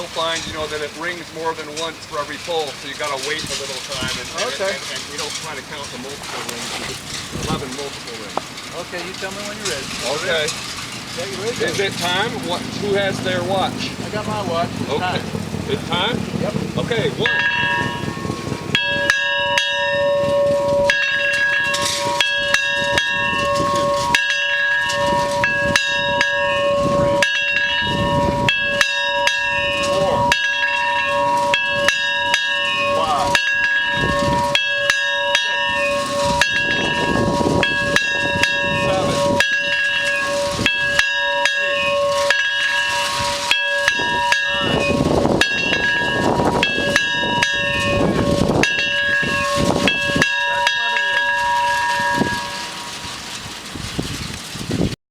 you'll find, you know, that it rings more than once for every pull, so you got to wait a little time, and we don't try to count the multiple rings. We just 11 multiple rings. Okay, you tell me when you're ready. Okay. Yeah, you ready? Is it time? Who has their watch? I got my watch. It's okay. time. It's time? Yep. Okay, 1,